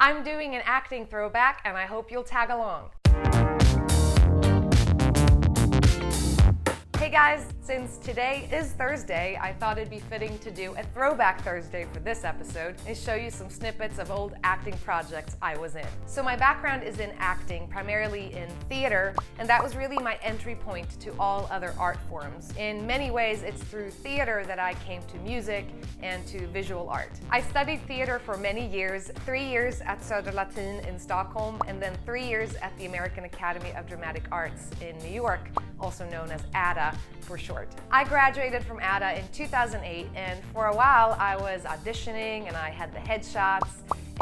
I'm doing an acting throwback, and I hope you'll tag along. Hey guys, since today is Thursday, I thought it'd be fitting to do a Throwback Thursday for this episode and show you some snippets of old acting projects I was in. So my background is in acting, primarily in theater, and that was really my entry point to all other art forms. In many ways, it's through theater that I came to music and to visual art. I studied theater for many years, 3 years at Söderlatin in Stockholm, and then 3 years at the American Academy of Dramatic Arts in New York, also known as AADA for short. I graduated from AADA in 2008, and for a while I was auditioning and I had the headshots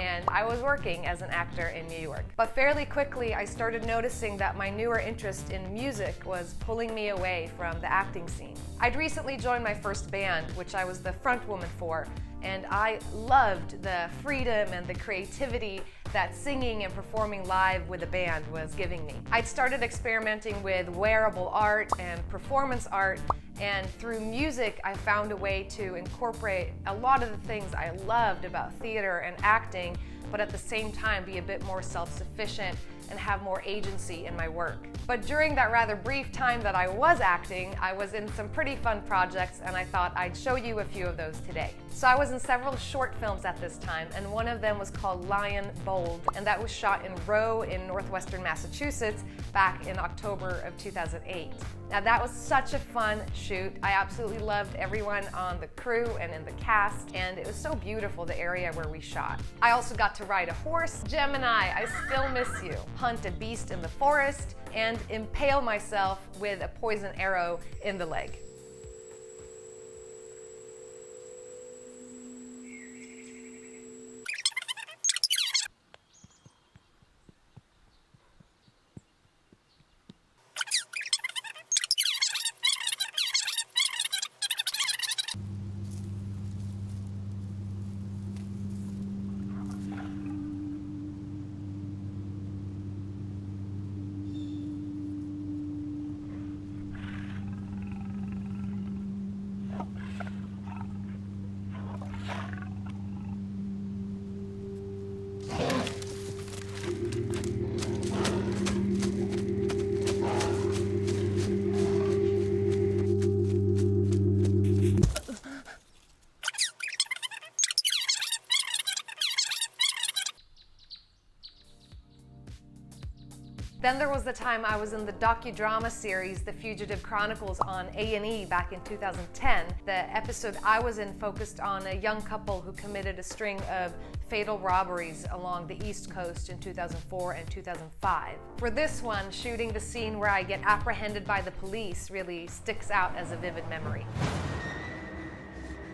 and I was working as an actor in New York. But fairly quickly I started noticing that my newer interest in music was pulling me away from the acting scene. I'd recently joined my first band, which I was the front woman for, and I loved the freedom and the creativity that singing and performing live with a band was giving me. I'd started experimenting with wearable art and performance art, and through music I found a way to incorporate a lot of the things I loved about theater and acting, but at the same time be a bit more self-sufficient and have more agency in my work. But during that rather brief time that I was acting, I was in some pretty fun projects, and I thought I'd show you a few of those today. So I was in several short films at this time, and one of them was called Lion Bold, and that was shot in Row in northwestern Massachusetts back in October of 2008. Now that was such a fun shoot. I absolutely loved everyone on the crew and in the cast, and it was so beautiful, the area where we shot. I also got to ride a horse, Gemini, I still miss you, hunt a beast in the forest, and impale myself with a poison arrow in the leg. Then there was the time I was in the docudrama series, The Fugitive Chronicles on A&E back in 2010. The episode I was in focused on a young couple who committed a string of fatal robberies along the East Coast in 2004 and 2005. For this one, shooting the scene where I get apprehended by the police really sticks out as a vivid memory.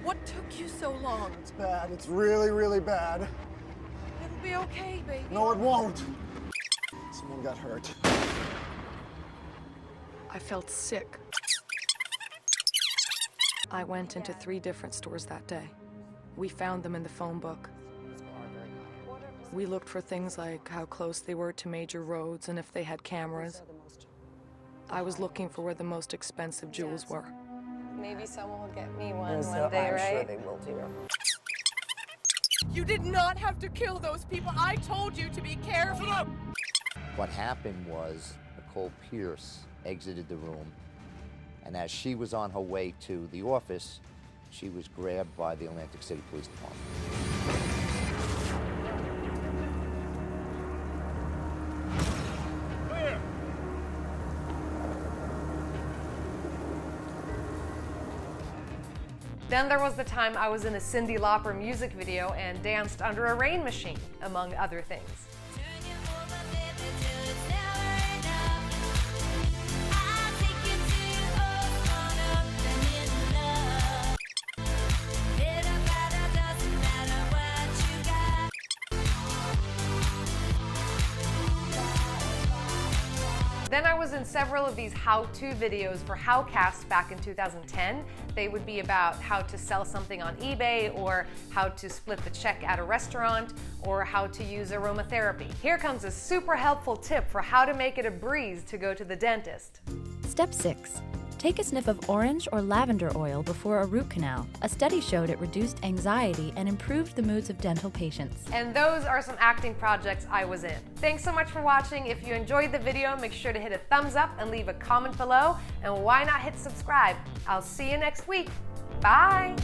What took you so long? It's bad. It's really, really bad. It'll be okay, baby. No, it won't. Someone got hurt. I felt sick. I went into 3 different stores that day. We found them in the phone book. We looked for things like how close they were to major roads and if they had cameras. I was looking for where the most expensive jewels were. Maybe someone will get me one day, right? I'm sure they will, dear. You did not have to kill those people. I told you to be careful. What happened was Nicole Pierce exited the room, and as she was on her way to the office, she was grabbed by the Atlantic City Police Department. Clear. Then there was the time I was in a Cyndi Lauper music video and danced under a rain machine, among other things. Then I was in several of these how-to videos for Howcast back in 2010. They would be about how to sell something on eBay, or how to split the check at a restaurant, or how to use aromatherapy. Here comes a super helpful tip for how to make it a breeze to go to the dentist. Step 6. Take a sniff of orange or lavender oil before a root canal. A study showed it reduced anxiety and improved the moods of dental patients. And those are some acting projects I was in. Thanks so much for watching. If you enjoyed the video, make sure to hit a thumbs up and leave a comment below. And why not hit subscribe? I'll see you next week. Bye!